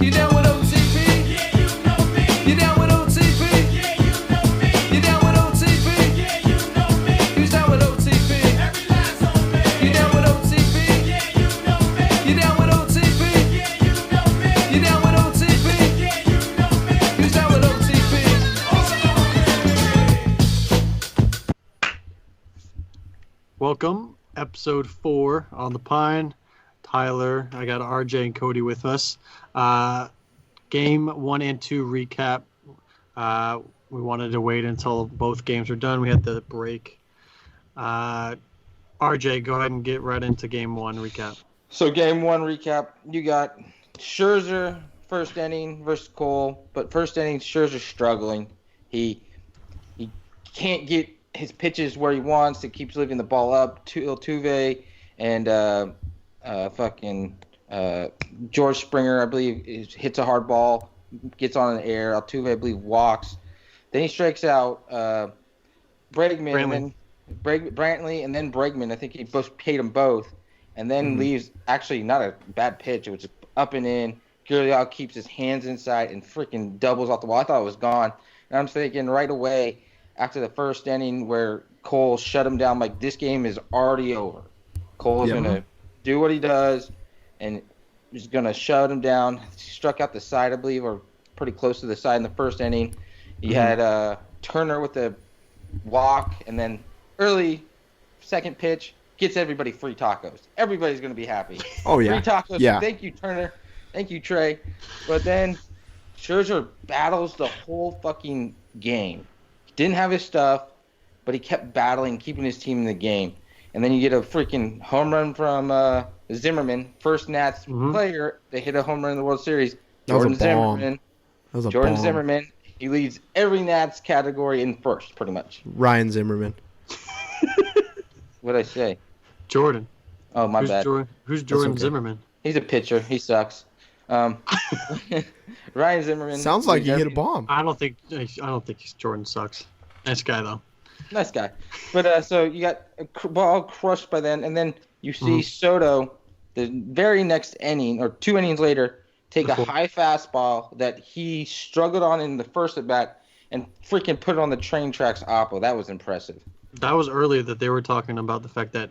You down with OTP? Yeah, you know me. You down with OTP? Yeah, you know me. You down with OTP? Yeah, you know me. Who's down with OTP? Every last on me. You down with OTP? Yeah, you know me. You down with OTP? Yeah, you know me. You down with OTP? Yeah, you know me. Who's down with OTP? Welcome, episode 4 on the Pine. Tyler, I got RJ and Cody with us. Game 1 and 2 recap. We wanted to wait until both games were done. We had the break. RJ, go ahead and get right into Game 1 recap. So Game 1 recap, you got Scherzer first inning versus Cole, but first inning Scherzer's struggling. He can't get his pitches where he wants. He keeps leaving the ball up to Altuve and George Springer, I believe, hits a hard ball, gets on the air. Altuve, I believe, walks. Then he strikes out Brantley, and then Bregman. I think he both paid them both, and then leaves. Actually, not a bad pitch. It was just up and in. Gurriel keeps his hands inside and freaking doubles off the wall. I thought it was gone, and I'm thinking right away after the first inning where Cole shut him down, like, this game is already over. Cole is going to do what he does, and he's going to shut him down. He struck out the side, I believe, or pretty close to the side in the first inning. You had Turner with a walk, and then early second pitch gets everybody free tacos. Everybody's going to be happy. Oh, yeah. Free tacos. Yeah. Thank you, Turner. Thank you, Trey. But then Scherzer battles the whole fucking game. He didn't have his stuff, but he kept battling, keeping his team in the game. And then you get a freaking home run from Zimmerman, first Nats player. They hit a home run in the World Series. Jordan Zimmerman. Zimmerman. He leads every Nats category in first, pretty much. Ryan Zimmerman. What'd I say? Jordan. Oh, my bad. Who's Jordan Zimmerman? He's a pitcher. He sucks. Ryan Zimmerman. Sounds like you hit a bomb. I don't think Jordan sucks. Nice guy though. Nice guy. But so you got a ball crushed by then, and then you see Soto the very next inning, or 2 innings later, take a high fastball that he struggled on in the first at bat and freaking put it on the train tracks oppo. That was impressive. That was earlier that they were talking about the fact that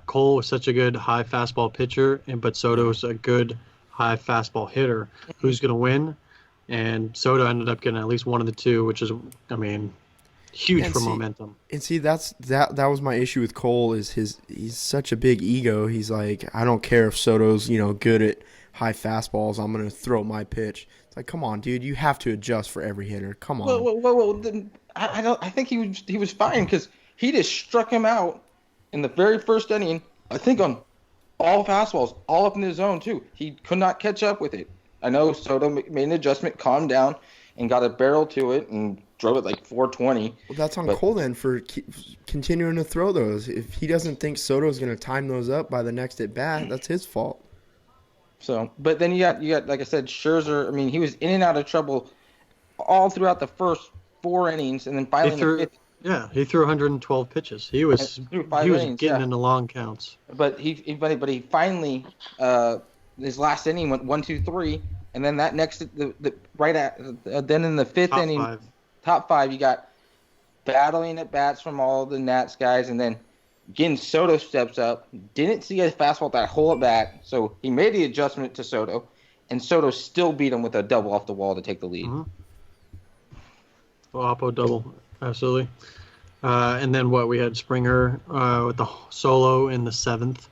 Cole was such a good high fastball pitcher, but Soto's a good high fastball hitter. Who's going to win? And Soto ended up getting at least one of the two, which is, I mean, huge for momentum. And see, that was my issue with Cole is he's such a big ego. He's like, I don't care if Soto's good at high fastballs. I'm going to throw my pitch. It's like, come on, dude, you have to adjust for every hitter. Come on. Well, I think he was fine because he just struck him out in the very first inning. I think on all fastballs, all up in the zone too. He could not catch up with it. I know Soto made an adjustment, calmed down, and got a barrel to it and drove it like 420. Well, that's on Cole then for continuing to throw those. If he doesn't think Soto's going to time those up by the next at bat, that's his fault. So, but then you got like I said, Scherzer. I mean, he was in and out of trouble all throughout the first 4 innings, and then finally in the fifth. Yeah, he threw 112 pitches. He was getting into long counts. But he finally his last inning went 1, 2, 3, and then that next then in the fifth inning, top 5, you got battling at bats from all the Nats guys, and then again Soto steps up. Didn't see a fastball that whole at bat, so he made the adjustment to Soto, and Soto still beat him with a double off the wall to take the lead. Oppo double. Absolutely. And then we had Springer with the solo in the 7th.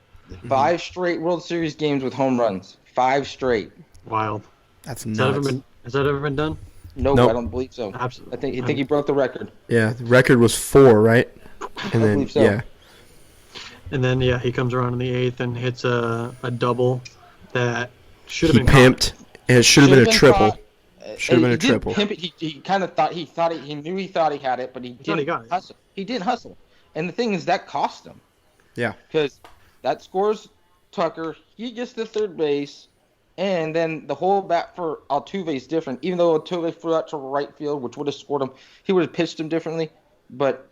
5 straight World Series games with home runs. 5 straight. Wild. That's nuts. Has that ever been done? Nope. I don't believe so. Absolutely. I think he broke the record. Yeah, the record was 4, right? And I then believe so. Yeah. And then he comes around in the 8th and hits a double that should have been pimped. It should have been a triple. Should have been a triple. He kind of thought he knew he thought he had it, but he didn't hustle. He didn't hustle, and the thing is that cost him. Yeah. Because that scores Tucker. He gets to third base, and then the whole bat for Altuve is different. Even though Altuve flew out to right field, which would have scored him, he would have pitched him differently. But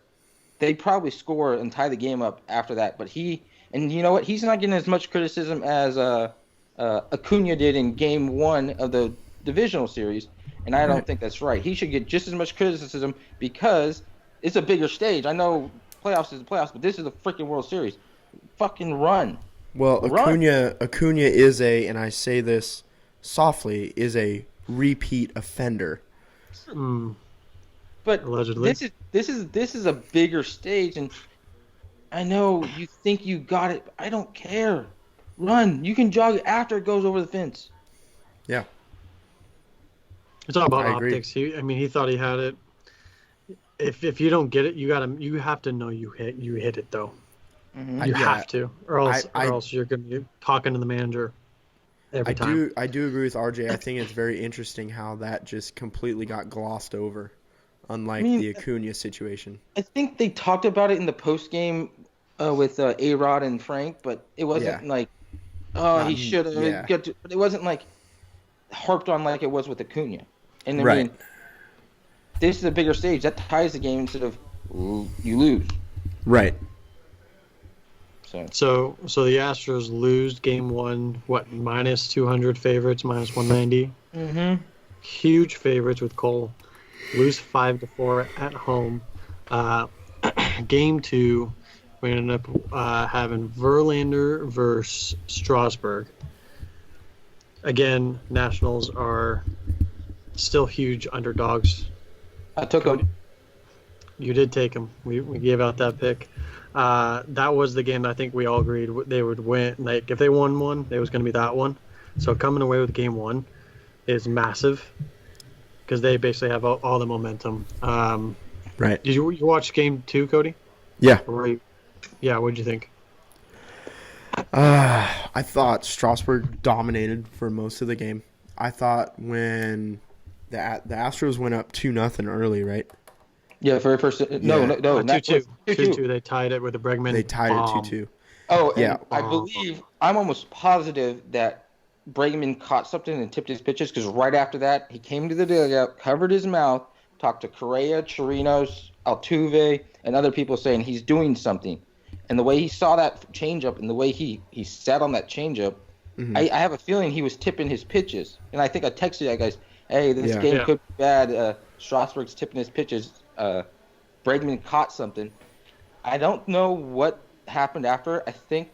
they probably score and tie the game up after that. But and you know what? He's not getting as much criticism as Acuna did in Game 1 of the divisional series, and I don't think that's right. He should get just as much criticism because it's a bigger stage. I know playoffs is the playoffs, but this is the freaking World Series. Fucking run. Well, Run. Acuna is and I say this softly, is a repeat offender. But Allegedly. this is a bigger stage, and I know you think you got it, but I don't care. Run. You can jog after it goes over the fence. Yeah. It's all about I agree. optics. He thought he had it. If you don't get it, you have to know you hit it though. Mm-hmm. You have to, or I- else you're gonna be talking to the manager every time. I do agree with RJ. I think it's very interesting how that just completely got glossed over, unlike the Acuna situation. I think they talked about it in the post game with A-Rod and Frank, but it wasn't like, he should have. yeah. But it wasn't like harped on like it was with Acuna. And I Right. mean, this is a bigger stage that ties the game instead of you lose. Right. So the Astros lose Game 1. What, minus 200 favorites, minus 190. Mm-hmm. Huge favorites with Cole. Lose 5-4 at home. Game 2, we ended up having Verlander versus Strasburg. Again, Nationals are still huge underdogs. I took him. You did take them. We gave out that pick. That was the game that I think we all agreed they would win. Like, if they won one, it was going to be that one. So coming away with Game 1 is massive because they basically have all the momentum. Right. Did you watch Game 2, Cody? Yeah. Yeah, what did you think? I thought Strasburg dominated for most of the game. I thought when the Astros went up 2-0 early, right? Yeah, very first. No. 2-2. 2-2. They tied it with a Bregman. They tied bomb. it 2-2. Oh, and Yeah. I believe, I'm almost positive that Bregman caught something and tipped his pitches because right after that, he came to the dugout, covered his mouth, talked to Correa, Chirinos, Altuve, and other people saying he's doing something. And the way he saw that changeup and the way he sat on that changeup, I have a feeling he was tipping his pitches. And I think I texted you guys, hey, this game could be bad. Strasburg's tipping his pitches. Bregman caught something. I don't know what happened after. I think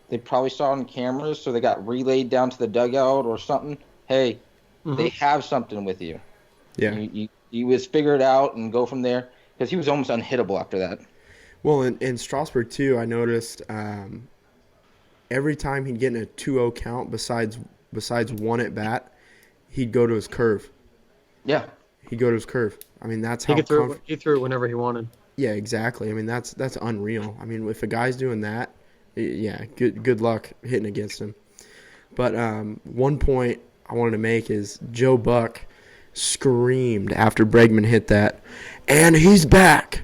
they probably saw it on cameras, so they got relayed down to the dugout or something. Hey, they have something with you. Yeah. You was figure it out and go from there because he was almost unhittable after that. Well, in Strasburg, too, I noticed every time he'd get in a 2-0 count, besides one at bat, he'd go to his curve. Yeah. He'd go to his curve. I mean, that's how he threw it whenever he wanted. Yeah, exactly. I mean, that's unreal. I mean, if a guy's doing that, yeah, good luck hitting against him. But one point I wanted to make is Joe Buck screamed after Bregman hit that, and he's back.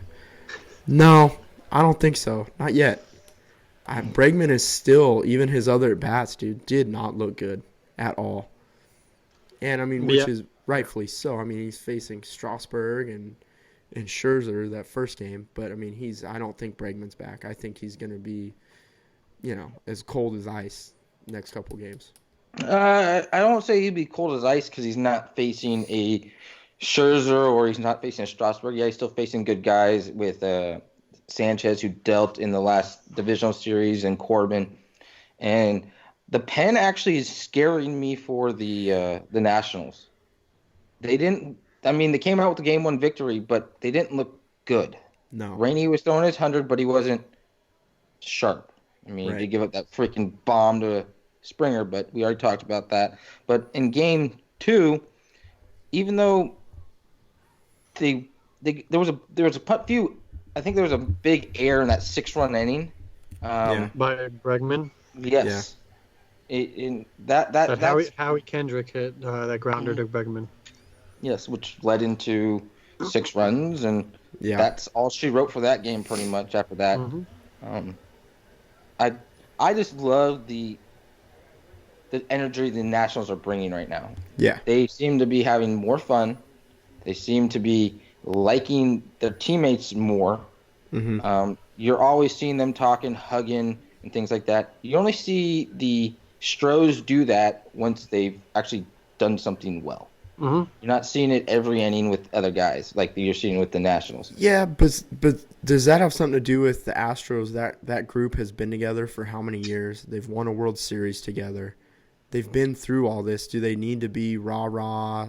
No, I don't think so. Not yet. Bregman is still, even his other bats, dude, did not look good at all. And, I mean, which is rightfully so. I mean, he's facing Strasburg and Scherzer that first game. But, I mean, I don't think Bregman's back. I think he's going to be, as cold as ice next couple games. I don't say he'd be cold as ice because he's not facing a Scherzer or he's not facing a Strasburg. Yeah, he's still facing good guys with Sanchez, who dealt in the last divisional series, and Corbin. And the pen actually is scaring me for the Nationals. They didn't. I mean, they came out with the Game 1 victory, but they didn't look good. No. Rainey was throwing his 100, but he wasn't sharp. I mean, they give up that freaking bomb to Springer, but we already talked about that. But in Game 2, even though there was a few. I think there was a big error in that 6-run inning. By Bregman. Yes. That Howie Kendrick hit that grounder to Bregman. Yes, which led into 6 runs, and that's all she wrote for that game pretty much after that. I just love the energy the Nationals are bringing right now. Yeah. They seem to be having more fun. They seem to be liking their teammates more. You're always seeing them talking, hugging, and things like that. You only see the Stros do that once they've actually done something well. Mm-hmm. You're not seeing it every inning with other guys like you're seeing with the Nationals. Yeah, but does that have something to do with the Astros? That group has been together for how many years? They've won a World Series together. They've been through all this. Do they need to be rah-rah,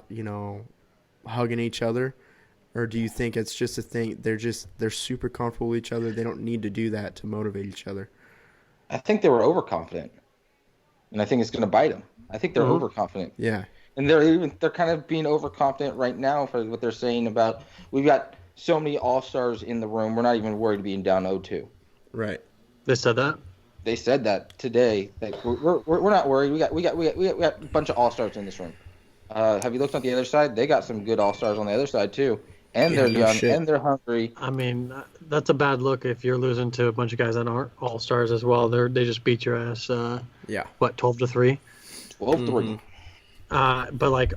hugging each other? Or do you think it's just a thing, they're super comfortable with each other, they don't need to do that to motivate each other? I think they were overconfident, and I think it's going to bite them. I think they're overconfident. Yeah. And they're kind of being overconfident right now for what they're saying about we've got so many all-stars in the room, we're not even worried being down 0-2. Right. They said that? They said that today. Like we're not worried. We got a bunch of all-stars in this room. Have you looked on the other side? They got some good all-stars on the other side too. And they're young, and they're hungry. I mean, that's a bad look if you're losing to a bunch of guys that aren't all-stars as well. They just beat your ass, 12-3? 12-3. But, like,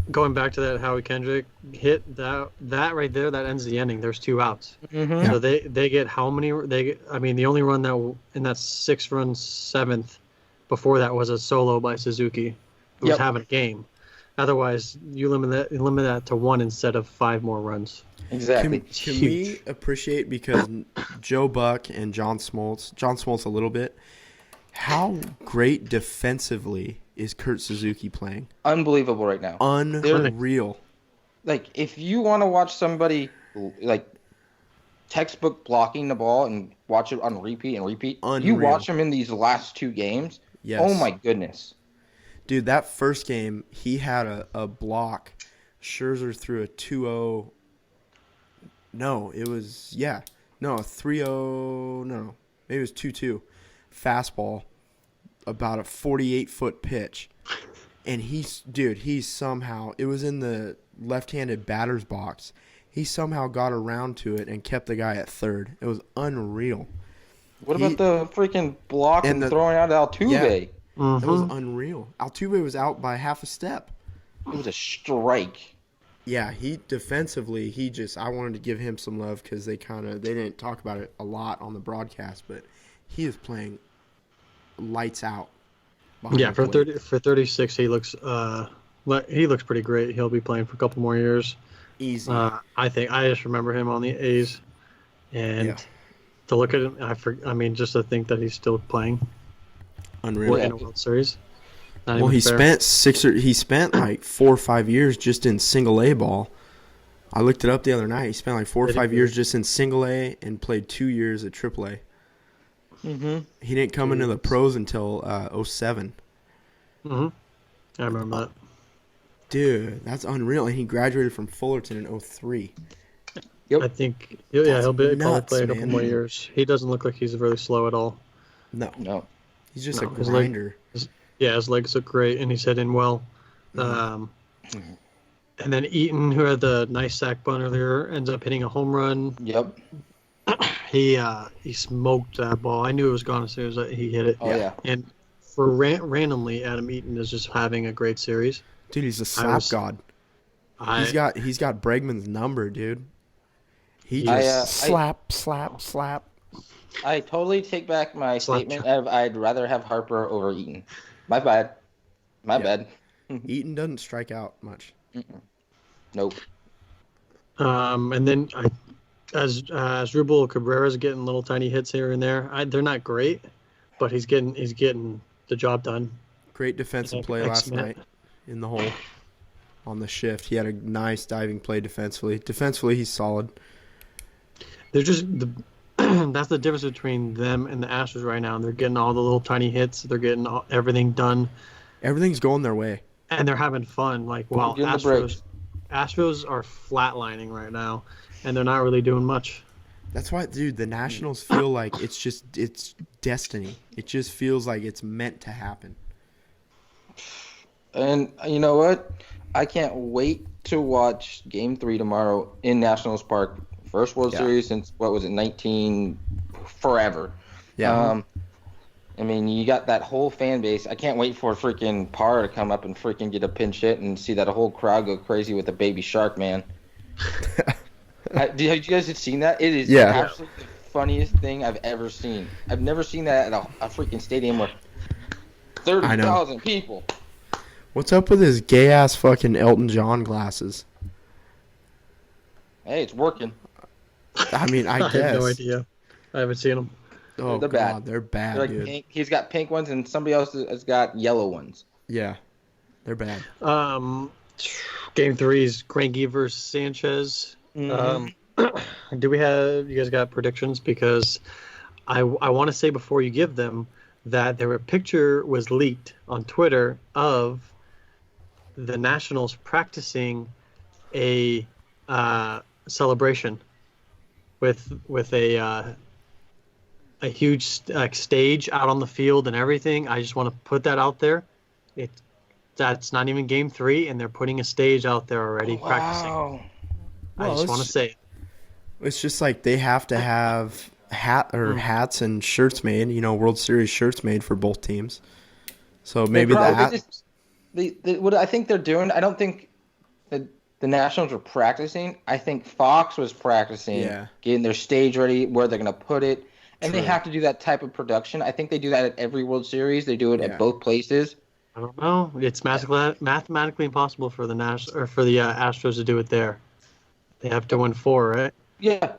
going back to that Howie Kendrick hit, that right there, that ends the inning. There's 2 outs. Mm-hmm. So they get how many? The only run that in that 6-run 7th before that was a solo by Suzuki, who was having a game. Otherwise, you limit that to 1 instead of 5 more runs. Exactly. Can we appreciate, because Joe Buck and John Smoltz a little bit, how great defensively is Kurt Suzuki playing? Unbelievable right now. Unreal. Like, if you want to watch somebody, like, textbook blocking the ball and watch it on repeat, Unreal. you watch him in these last 2 games, Yes. Oh my goodness. Dude, that first game, he had a block. Scherzer threw a 2-0. No, it was, No, 3-0. No, maybe it was 2-2. Fastball, about a 48-foot pitch. And he somehow, it was in the left-handed batter's box. He somehow got around to it and kept the guy at third. It was unreal. What about the freaking block and throwing out Altuve? Yeah. It was unreal. Altuve was out by half a step. It was a strike. Yeah, he defensively, I wanted to give him some love because they didn't talk about it a lot on the broadcast, but he is playing lights out. Yeah, for 36, he looks pretty great. He'll be playing for a couple more years. Easy. I just remember him on the A's, and to look at him, just to think that he's still playing. Unreal. In a World Series. Well, he spent like 4 or 5 years just in single A ball. I looked it up the other night. He spent like 4 or 5 years just in single A and played 2 years at triple A. Mm-hmm. He didn't come into the pros until 07. Mm-hmm. I remember that. Dude, that's unreal. And he graduated from Fullerton in 03. Yep. I think he'll probably play a couple man. more years. He doesn't look like he's really slow at all. No. He's just a grinder. His legs look great, and he's hitting well. And then Eaton, who had the nice sack bunt earlier, ends up hitting a home run. Yep. He smoked that ball. I knew it was gone as soon as he hit it. Oh, yeah. And for randomly, Adam Eaton is just having a great series. Dude, he's a slap god. He's got Bregman's number, dude. He just slap. I totally take back my statement of I'd rather have Harper over Eaton. My bad. Eaton doesn't strike out much. Nope. And then as Rubel Cabrera's getting little tiny hits here and there. They're not great, but he's getting the job done. Great defensive play last night in the hole on the shift. He had a nice diving play defensively. Defensively, he's solid. They're just that's the difference between them and the Astros right now. They're getting all the little tiny hits. They're getting everything done. Everything's going their way. And they're having fun. Like, while Astros are flatlining right now, and they're not really doing much. That's why, dude, the Nationals feel like it's destiny. It just feels like it's meant to happen. And you know what? I can't wait to watch Game 3 tomorrow in Nationals Park. First World Series since, 19 forever. Yeah. I mean, you got that whole fan base. I can't wait for freaking Parr to come up and freaking get a pinch hit and see that whole crowd go crazy with the baby shark, man. Have you guys seen that? It is absolutely the funniest thing I've ever seen. I've never seen that at a freaking stadium where 30,000 people. What's up with his gay ass fucking Elton John glasses? Hey, it's working. I mean, I guess. have no idea. I haven't seen them. Oh They're god, bad. they're bad, They're like dude. pink. He's got pink ones, and somebody else has got yellow ones. Yeah, they're bad. Game 3 is Greinke versus Sanchez. Mhm. Do you guys got predictions? Because I want to say before you give them that a picture was leaked on Twitter of the Nationals practicing a celebration with a huge stage out on the field and everything. I just want to put that out there. That's not even Game 3, and they're putting a stage out there already practicing. Wow. I just want to say it. It's just like they have to have hats and shirts made, World Series shirts made for both teams. So maybe what I think they're doing, I don't think the Nationals were practicing. I think Fox was practicing, getting their stage ready, where they're going to put it. And they have to do that type of production. I think they do that at every World Series. They do it at both places. I don't know. It's mathematically impossible for the Astros to do it there. They have to win 4, right? Yeah,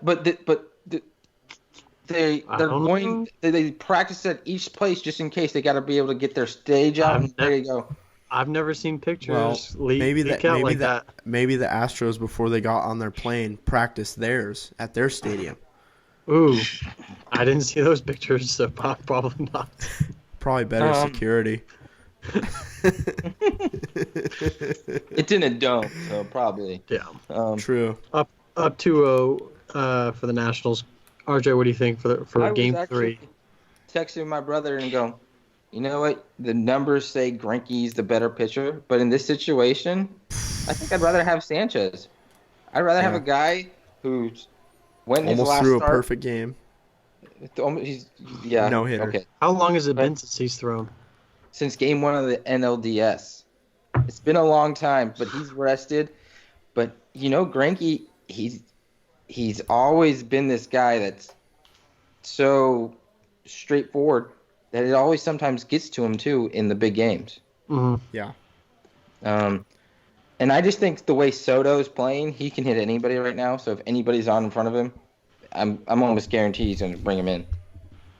they practice at each place just in case. They got to be able to get their stage out and ready to go. I've never seen pictures maybe the that. Astros, before they got on their plane, practiced theirs at their stadium. Ooh, I didn't see those pictures, so probably not. Probably better security. It's in a dome, so probably. Yeah. True. Up 2-0 for the Nationals. RJ, what do you think for Game 3? Texting my brother and go, you know what? The numbers say Greinke's the better pitcher, but in this situation, I think I'd rather have Sanchez. I'd rather have a guy who's went his last threw start, a perfect game. No hitter. Okay. How long has it been since he's thrown? Since Game 1 of the NLDS. It's been a long time, but he's rested. But Greinke, he's always been this guy that's so straightforward that it always sometimes gets to him too in the big games. Mm-hmm. Yeah. And I just think the way Soto's playing, he can hit anybody right now. So if anybody's on in front of him, I'm almost guaranteed he's going to bring him in.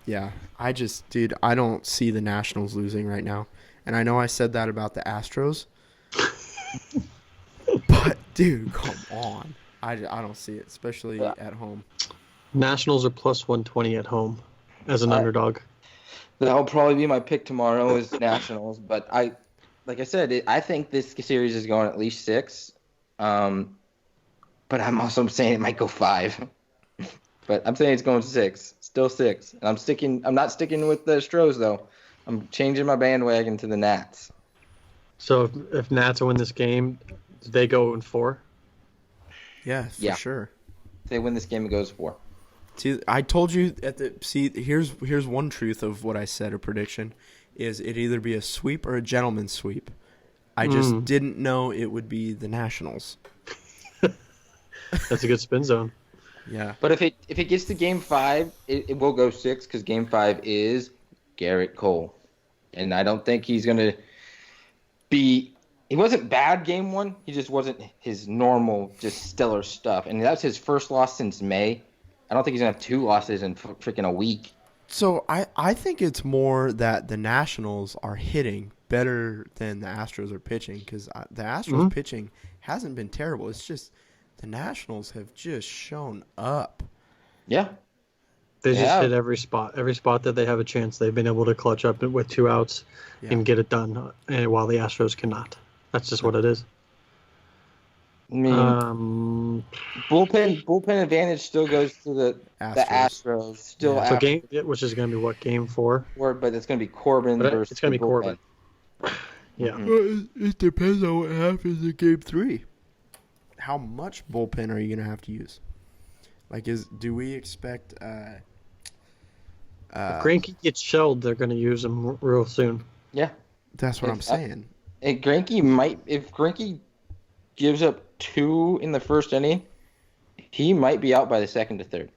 Yeah. I don't see the Nationals losing right now. And I know I said that about the Astros. But, dude, come on. I don't see it, especially at home. Nationals are plus 120 at home as an underdog. That'll probably be my pick tomorrow is Nationals. But like I said, I think this series is going at least 6. But I'm also saying it might go 5. But I'm saying it's going 6. Still 6. And I'm not sticking with the Astros, though. I'm changing my bandwagon to the Nats. So if Nats win this game, they go in 4? Yeah, for sure. If they win this game, it goes 4. See, I told you here's one truth of what I said, a prediction, is it either be a sweep or a gentleman's sweep. I just didn't know it would be the Nationals. That's a good spin zone. Yeah. But if it gets to Game 5, it will go 6 because Game 5 is Garrett Cole. And I don't think he's going to be – he wasn't bad Game 1. He just wasn't his normal, just stellar stuff. And that's his first loss since May. I don't think he's going to have 2 losses in freaking a week. So I think it's more that the Nationals are hitting better than the Astros are pitching because the Astros pitching hasn't been terrible. It's just the Nationals have just shown up. Yeah. They just hit every spot. Every spot that they have a chance, they've been able to clutch up with 2 outs and get it done, while the Astros cannot. That's just what it is. I mean, bullpen advantage still goes to the Astros. Still, so which is going to be what, Game 4? But it's going to be Corbin versus. It's going to be Corbin. Yeah. It depends on what happens in Game 3. How much bullpen are you going to have to use? Like, do we expect? If Greinke gets shelled, they're going to use him real soon. Yeah, that's what I'm saying. And if Greinke gives up 2 in the first inning, he might be out by the second to third.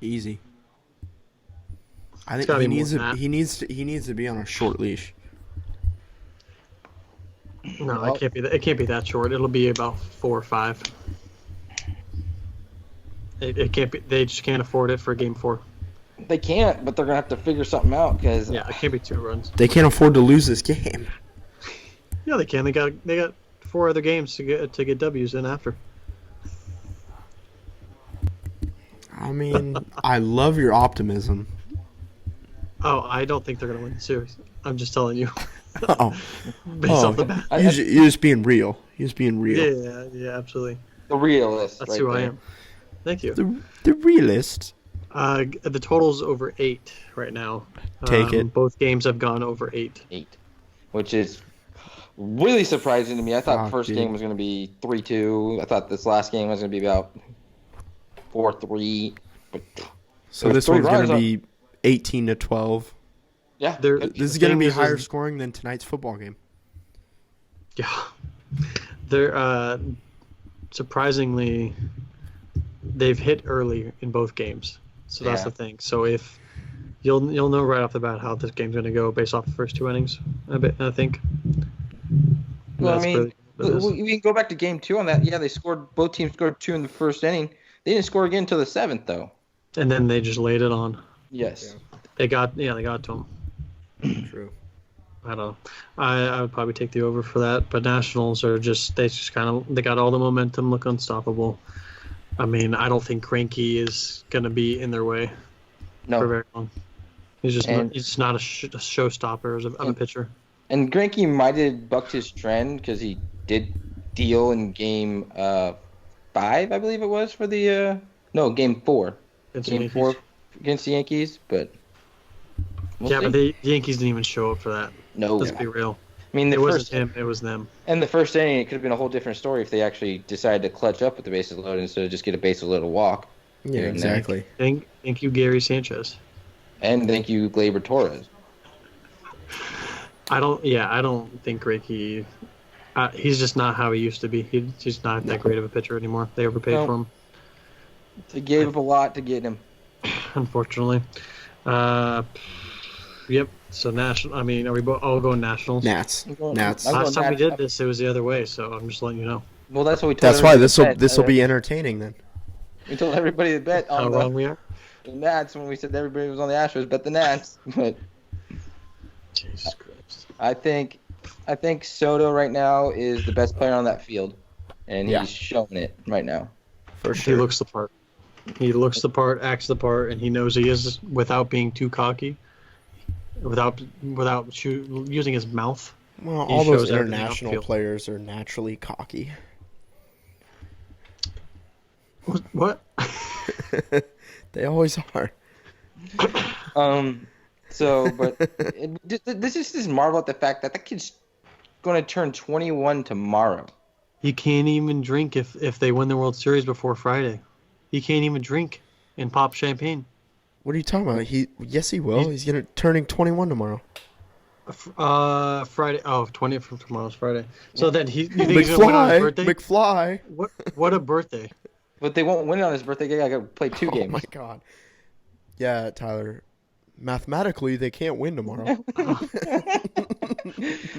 Easy. I think he needs to be on a short leash. No, Well- it can't be. It can't be that short. It'll be about 4 or 5. It can't be. They just can't afford it for Game 4. They can't, but they're gonna have to figure something out because Yeah, it can't be 2 runs. They can't afford to lose this game. Yeah, they can. They got 4 other games to get W's in after. I mean, I love your optimism. Oh, I don't think they're gonna win the series. I'm just telling you, Oh, based off the bat. you're just being real. You're just being real. Yeah, absolutely. the realist. That's right who I there. am. Thank you. The realist. The total's over 8 right now. Take it. Both games have gone over 8. 8, which is really surprising to me. I thought the first dude. game was going to be 3-2. I thought this last game was going to be about 4-3. But So There's this 3 one's going runs to on- be 18-12. yeah, They're- This is The going to thing be is higher scoring than tonight's football game. Yeah, they're surprisingly they've hit early in both games. So that's Yeah. the thing. So if you'll know right off the bat how this game's going to go based off the first 2 innings. I think. Well, I That's mean, really what it is. we can go back to game 2 on that. Yeah, both teams scored 2 in the first inning. They didn't score again until the 7th, though. And then they just laid it on. Yes. They got to them. True. I don't know. I would probably take the over for that. But Nationals are they got all the momentum, look unstoppable. I mean, I don't think Greinke is gonna be in their way for No. very long. He's And- not a showstopper as a pitcher. And Greinke might have bucked his trend because he did deal in game 5, I believe it was, for the game 4. Against the Game Yankees. 4 against the Yankees, but we'll Yeah, see. but the Yankees didn't even show up for that. No. Let's be real. I mean, It the wasn't first him. It was them. and the first inning, it could have been a whole different story if they actually decided to clutch up with the bases loaded instead of just get a bases loaded walk. Yeah, Yeah, exactly. Thank you, Gary Sanchez. And thank you, Gleyber Torres. I don't think Greinke. He's just not how he used to be. He's just not that great of a pitcher anymore. They overpaid No. for him, They gave up a lot to get him. unfortunately. Yep. So national. I mean, are we all going Nationals? Nats. I'm going- Nats. I'm going Last time we Nats. did this, it was the other way. So I'm just letting you know Well, that's what we told That's why everybody this to will bet. be entertaining then. We told everybody to bet how on wrong we are. the Nats when we said everybody was on the Astros, bet the Nats. But Jesus Christ. I think Soto right now is the best player on that field, and Yeah. he's showing it right now. For He sure. looks the part. He looks the part, acts the part, and he knows he is without being too cocky, without using his mouth. Well, he all those shows everything international outfield. players are naturally cocky. What? They always are. But this is just marvel at the fact that that kid's going to turn 21 tomorrow. He can't even drink if they win the World Series before Friday. He can't even drink and pop champagne. What are you talking about? Yes, he will. He's turning 21 tomorrow. Friday. Oh, 20th from tomorrow's Friday. So then you think he's gonna win on his birthday? McFly. What a birthday! But they won't win on his birthday. They got to play 2 games. Oh my god. Yeah, Tyler. Mathematically, they can't win tomorrow.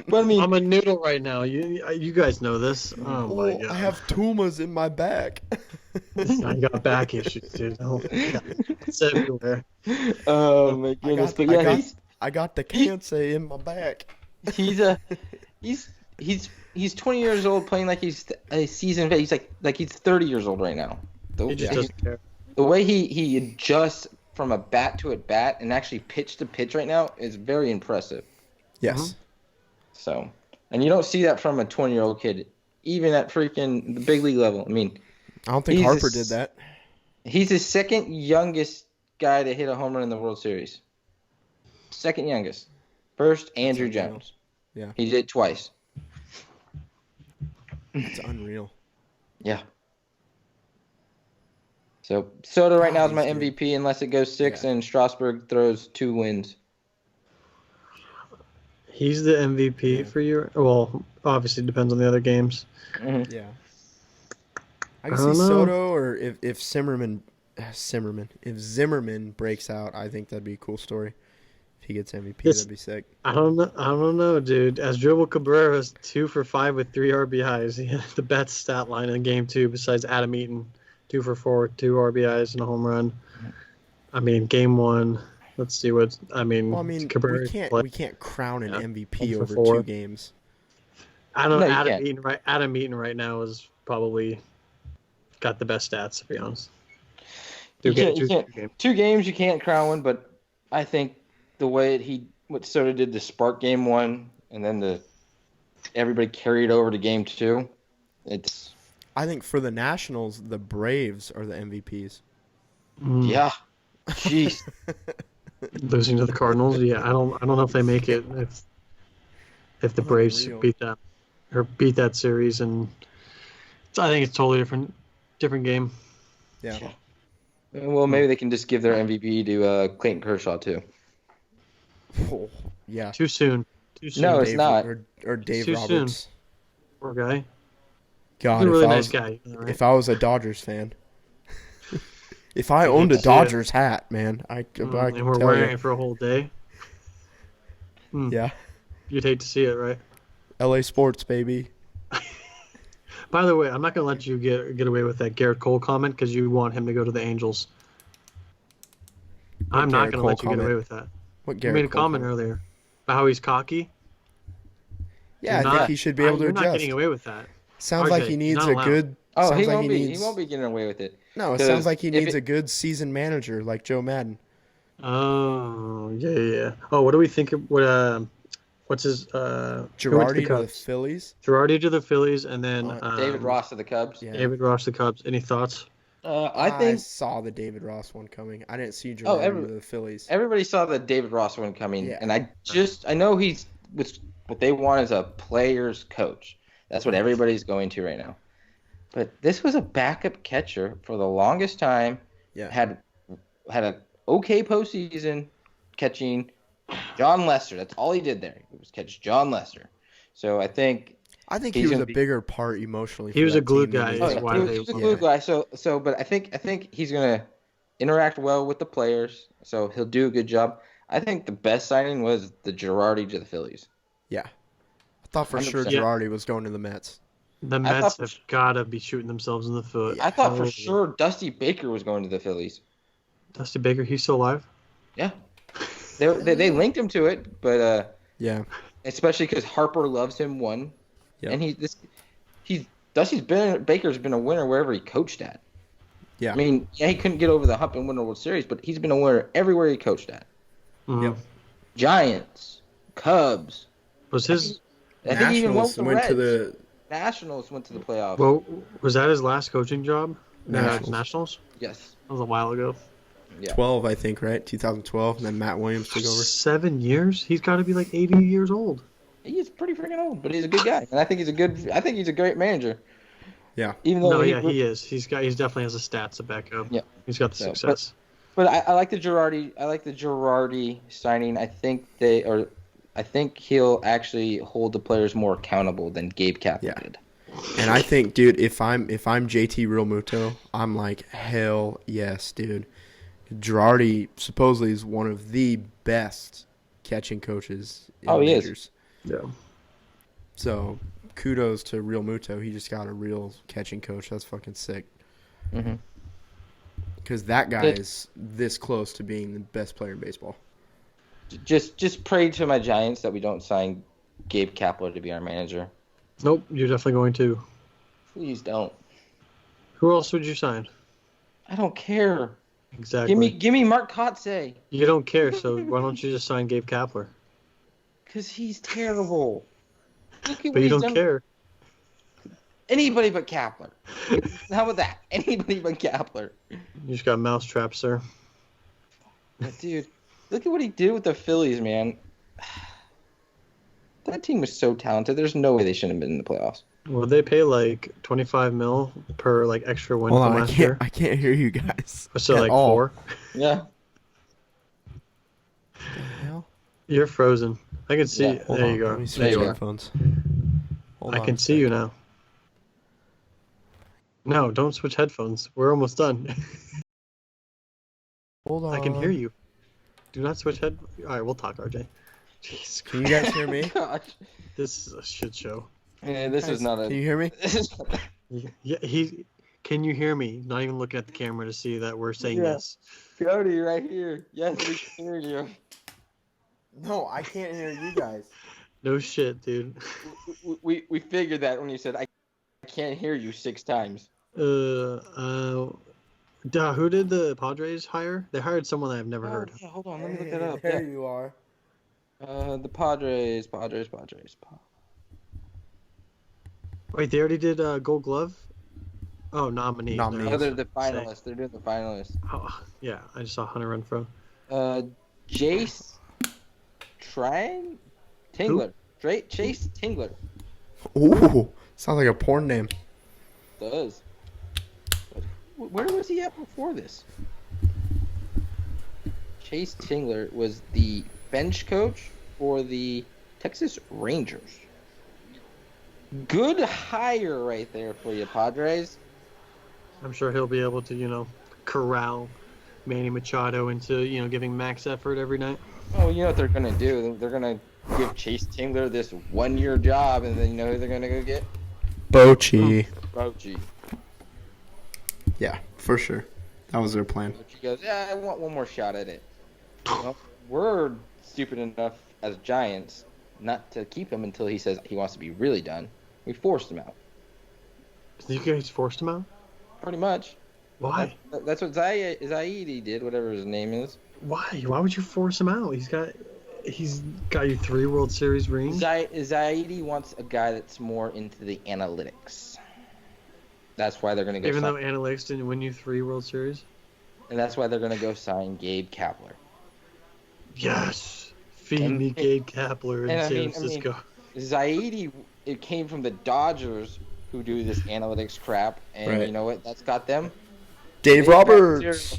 But I mean, I'm a noodle right now. You guys know this. Oh my I god! have tumors in my back. I got back issues, dude. Oh, my God. It's everywhere. oh my goodness. But yeah, I got the cancer in my back. he's 20 years old playing like he's a seasoned vet. He's like he's 30 years old right now. He just doesn't care. The way he adjusts from a bat to a bat and actually pitch to pitch right now is very impressive. Yes. So, and you don't see that from a 20-year-old kid, even at freaking the big league level. I mean, I don't think He's Harper a- did that. he's the second youngest guy to hit a home run in the World Series. Second youngest. First, Andrew unreal. Jones. Yeah. He did it twice. It's unreal. Yeah. So Soto right now is God, my he's good. MVP unless it goes 6 Yeah. and Strasburg throws 2 wins. He's the MVP for you. Well, obviously it depends on the other games. Mhm. Yeah. I I can don't see know. Soto or if Zimmerman breaks out, I think that'd be a cool story. If If he gets MVP, This- that'd be sick. I don't know, dude. As Dribble Cabrera is 2 for 5 with 3 RBIs. He had the best stat line in game 2 besides Adam Eaton. 2 for 4, 2 RBIs and a home run. I mean, game 1. Let's see what Well, I mean, Cabrera we can't crown an MVP 1 for over 4. 2 games. I don't No, know. you Adam can't. Eaton Adam Eaton right now is probably got the best stats, to be honest. You Two can't, ga- you two- can't, two games. 2 games you can't crown one, but I think the way what Soto did to spark game 1 and then everybody carried over to game 2, it's I think for the Nationals, the Braves are the MVPs. yeah, jeez. Losing to the Cardinals, yeah. I don't know if they make it if the Braves Unreal. beat that series, and I think it's totally different game. Yeah. Well, maybe they can just give their MVP to Clayton Kershaw too. Oh, yeah. Too soon. No, it's not. Or Dave too soon. Roberts. Poor guy. God, He's a really if I nice was, guy. Right? if I was a Dodgers fan, if I You'd owned hate a to see it. Dodgers hat, man, I can and we're tell wearing you. it for a whole day. Yeah. You'd hate to see it, right? LA sports, baby. By the way, I'm not gonna let you get away with that Garrett Cole comment because you want him to go to the Angels. I'm not Garrett gonna Cole let you get comment? away with that. What You Garrett made a Cole comment earlier about how he's cocky. Yeah, You're I think not- he should be able to You're not adjust. getting away with that. Sounds RJ, like he he's needs not a allowed. good. Oh, sounds he like won't be. needs, He won't be getting away with it. No, it 'Cause sounds like he if needs it- a good seasoned manager like Joe Madden. Oh yeah. Oh, what do we think? What's his? Who went Girardi to the Cubs? Phillies. Girardi to the Phillies, and then David Ross to the Cubs. Yeah. David Ross to the Cubs. Any thoughts? I think saw the David Ross one coming. I didn't see Oh, Girardi to the Phillies. everybody saw the David Ross one coming, Yeah. and I know he's what they want is a player's coach. That's what everybody's going to right now. But this was a backup catcher for the longest time. Yeah. Had an okay postseason catching John Lester. That's all he did there. He was catch John Lester. So I think I think he's he was gonna a be- bigger part emotionally. He for was that a glue team than guy, he is was- why they- he's a glue guy. So, but I think he's gonna interact well with the players. So he'll do a good job. I think the best signing was the Girardi to the Phillies. Yeah. I thought for sure 100%. Girardi was going to the Mets. The I Mets thought- have gotta be shooting themselves in the foot. I thought for Holy- sure Dusty Baker was going to the Phillies. Dusty Baker, he's still alive. Yeah, they linked him to it, but Yeah. especially because Harper loves him one, Yep. and Baker's been a winner wherever he coached at. Yeah. I mean, yeah, he couldn't get over the hump and win a World Series, but he's been a winner everywhere he coached at. Mhm. Yep. Giants, Cubs. Was his? I think he even went with the went Reds. to the Nationals went to the playoffs. Well, was that his last coaching job? Nationals. Nationals. Yes. That was a while ago. Yeah. 12, I think, right? 2012, and then Matt Williams took over. 7 years. He's got to be like 80 years old. He is pretty freaking old, but he's a good guy, and I think he's a great manager. Yeah. Even though He is. He definitely has the stats to back up. Yeah. He's got the So, success. But I like the Girardi. I like the Girardi signing. I think he'll actually hold the players more accountable than Gabe Kapler Yeah. did. And I think, dude, if I'm JT Realmuto, I'm like, hell yes, dude. Girardi supposedly is one of the best catching coaches in Oh, the he is. majors. Yeah. So kudos to Realmuto. He just got a real catching coach. That's fucking sick. Mm-hmm. Because that guy It- is this close to being the best player in baseball. Just pray to my Giants that we don't sign Gabe Kapler to be our manager. Nope. You're definitely going to. Please don't. Who else would you sign? I don't care. Exactly. Give me Mark Kotze, You don't care, so why don't you just sign Gabe Kapler? because he's terrible. Look at what But you he's don't done. care. Anybody but Kapler. How about that? Anybody but Kapler. You just got mousetrap, sir. But dude, look at what he did with the Phillies, man. That team was so talented. There's no way they shouldn't have been in the playoffs. Well, they pay like 25 mil per like extra win Hold from on, last year. I can't hear you guys. So at like all. 4. Yeah. The hell? You're frozen. I can see. Yeah, Hold there on, you go. Let me There switch you go. headphones. Hold I on can a see sec. you now. No, don't switch headphones. We're almost done. Hold on. I can hear you. Do not switch head. All right, we'll talk, RJ. Jesus Can you Christ. guys hear me? Gosh. This is a shit show. Yeah, this is not a. Can you hear me? Yeah, Can you hear me? Not even look at the camera to see that we're saying Yeah. yes. Cody, right here. Yes, we can hear you. No, I can't hear you guys. No shit, dude. We figured that when you said I can't hear you 6 times. Who did the Padres hire? They hired someone that I've never heard of. Yeah, hold on, let me look that up. There you are. The Padres. Wait, they already did Gold Glove? Oh, nominee. Nominee. Oh, they're the finalists. They're doing the finalists. Oh, yeah, I just saw Hunter Renfro. Jace Tingler. Chase Tingler. Ooh, sounds like a porn name. Does. Where was he at before this? Chase Tingler was the bench coach for the Texas Rangers. Good hire right there for you, Padres. I'm sure he'll be able to, corral Manny Machado into, giving max effort every night. Oh, you know what they're going to do? They're going to give Chase Tingler this 1-year job, and then you know who they're going to go get? Bochy. Bochy. Yeah, for sure. That was their plan. Bochy goes, yeah, I want one more shot at it. Well, we're stupid enough as Giants not to keep him until he says he wants to be really done. We forced him out. You guys forced him out? Pretty much. Why? That's what Zaidi did, whatever his name is. Why? Why would you force him out? He's got you 3 World Series rings. Zaidi wants a guy that's more into the analytics. That's why they're going to go. Even though analytics didn't win you 3 World Series. And that's why they're going to go sign Gabe Kapler. Yes. Feed me Gabe Kapler in San Francisco. Zaidi, it came from the Dodgers, who do this analytics crap, and Right. you know what? That's got them. Dave Roberts.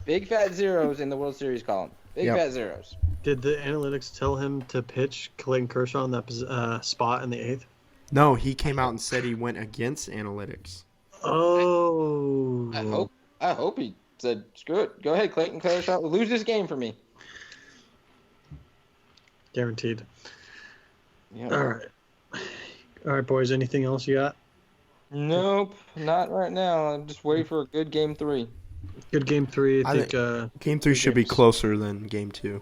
Big fat zeros in the World Series column. Big fat zeros. Did the analytics tell him to pitch Clayton Kershaw in that spot in the 8th? No, he came out and said he went against analytics. Oh. I hope he said, screw it. Go ahead, Clayton Kershaw. Lose this game for me. Guaranteed. Yeah. All right, boys. Anything else you got? Nope, not right now. I'm just waiting for a good game 3. Good game 3. I think Game 3 should be closer than Game 2.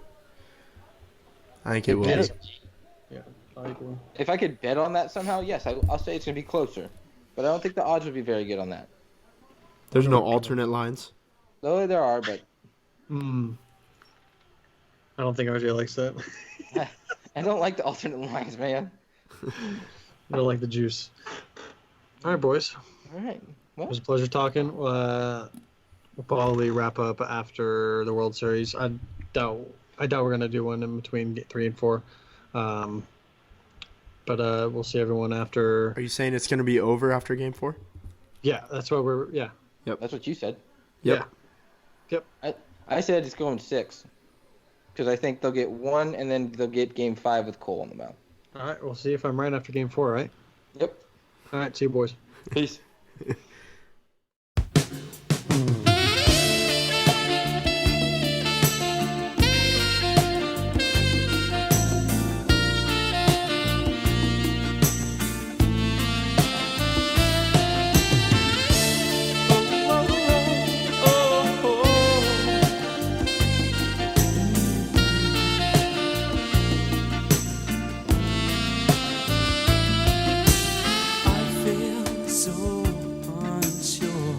I think it will be. Yeah, I agree. If I could bet on that somehow, yes, I'll say it's going to be closer. But I don't think the odds would be very good on that. There's no alternate lines. Though there are, but I don't think RJ likes that. I don't like the alternate lines, man. I don't like the juice. All right, boys. All right. It Well, was a pleasure talking. We'll probably wrap up after the World Series. I doubt we're gonna do one in between 3 and 4. But we'll see everyone after. Are you saying it's going to be over after Game 4? Yeah, that's what we're. Yeah. that's what you said. Yep. I said it's going 6. Because I think they'll get 1, and then they'll get Game 5 with Cole on the mound. All right, we'll see if I'm right after Game 4. Right. Yep. All right, see you, boys. Peace.